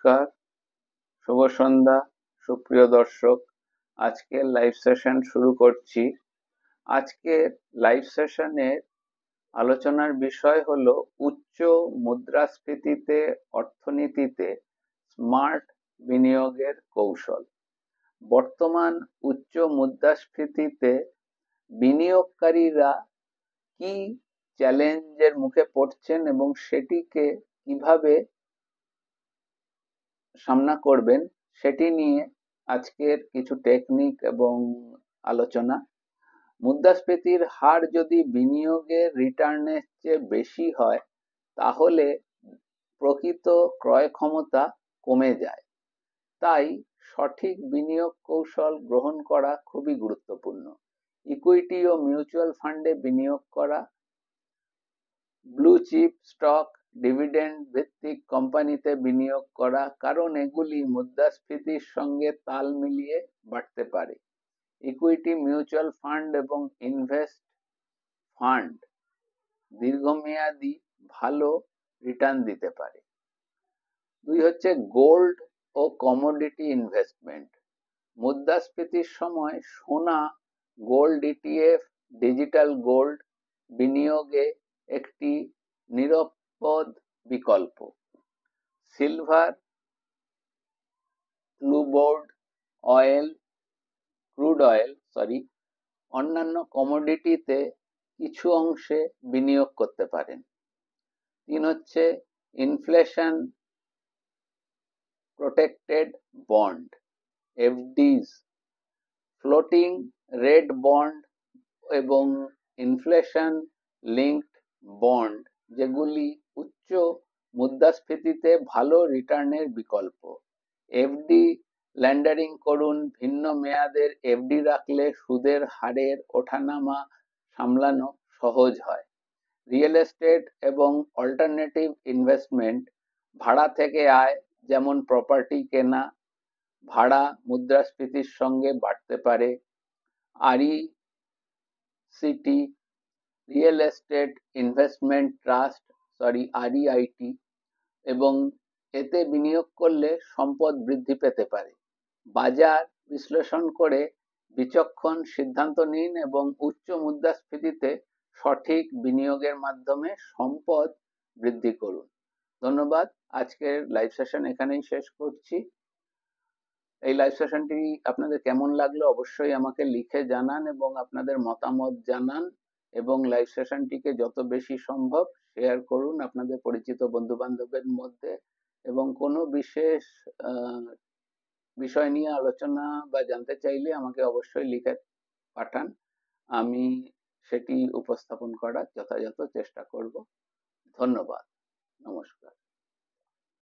নমস্কার, শুভ সন্ধ্যা সুপ্রিয় দর্শক। আজকে লাইভ সেশন শুরু করছি। আজকে লাইভ সেশনের আলোচনার বিষয় হলো উচ্চ মুদ্রাস্ফীতিতে অর্থনীতিতে স্মার্ট বিনিয়োগের কৌশল। বর্তমান উচ্চ মুদ্রাস্ফীতিতে বিনিয়োগকারীরা কি চ্যালেঞ্জের মুখে পড়ছেন এবং সেটিকে কিভাবে সামনা করবেন সেটি নিয়ে আজকের কিছু টেকনিক এবং আলোচনা। মুদ্রাস্ফীতির হার যদি বিনিয়োগের রিটার্নের চেয়ে বেশি হয় তাহলে প্রকৃত ক্রয় ক্ষমতা কমে যায়। তাই সঠিক বিনিয়োগ কৌশল গ্রহণ করা খুবই গুরুত্বপূর্ণ। ইকুইটি ও মিউচুয়াল ফান্ডে বিনিয়োগ করা, ব্লু চিপ স্টক, ডিভিডেন্ড ভিত্তিক কোম্পানিতে বিনিয়োগ করা, কারণ এগুলি মুদ্রাস্ফীতির সঙ্গে তাল মিলিয়ে বাড়তে পারে। ইকুইটি মিউচুয়াল ফান্ড এবং ইনভেস্ট ফান্ড দীর্ঘমেয়াদী ভালো রিটার্ন দিতে পারে। দুই হচ্ছে গোল্ড ও কমোডিটি ইনভেস্টমেন্ট। মুদ্রাস্ফীতির সময় সোনা, গোল্ড ইটিএফ, ডিজিটাল গোল্ড বিনিয়োগে একটি নিরাপদ বিকল্প। সিলভার, ক্রুড অয়েল অন্যান্য কমোডিটিতে কিছু অংশে বিনিয়োগ করতে পারেন। তিন হচ্ছে inflation protected bond, FDs, floating rate bond এবং ইনফ্লেশন লিঙ্কড বন্ড, যেগুলি উচ্চ মুদ্রাস্ফীতিতে ভালো রিটার্নের বিকল্প। এফডি ল্যান্ডারিং করুন। ভিন্ন মেয়াদের এফডি রাখলে সুদের হারের ওঠানামা সামলানো সহজ হয়। রিয়েল এস্টেট এবং অল্টারনেটিভ ইনভেস্টমেন্ট, ভাড়া থেকে আয়, যেমন প্রপার্টি কেনা, ভাড়া মুদ্রাস্ফীতির সঙ্গে বাড়তে পারে। REIT, real estate investment trust REIT, এবং এতে বিনিয়োগ করলে সম্পদ বৃদ্ধি পেতে পারে। বাজার বিশ্লেষণ করে বিচক্ষণ সিদ্ধান্ত নিন এবং উচ্চ মুদ্রাস্ফীতিতে সঠিক বিনিয়োগের মাধ্যমে সম্পদ বৃদ্ধি করুন। ধন্যবাদ। আজকের লাইভ সেশন এখানেই শেষ করছি। এই লাইভ সেশনটি আপনাদের কেমন লাগলো অবশ্যই আমাকে লিখে জানান এবং আপনাদের মতামত জানান, এবং লাইভ সেশনটিকে যত বেশি সম্ভব শেয়ার করুন আপনাদের পরিচিত বন্ধু বান্ধবের মধ্যে, এবং কোনো বিশেষ বিষয় নিয়ে আলোচনা বা জানতে চাইলে আমাকে অবশ্যই লিখে পাঠান। আমি সেটি উপস্থাপন করার যথাযথ চেষ্টা করব। ধন্যবাদ। নমস্কার।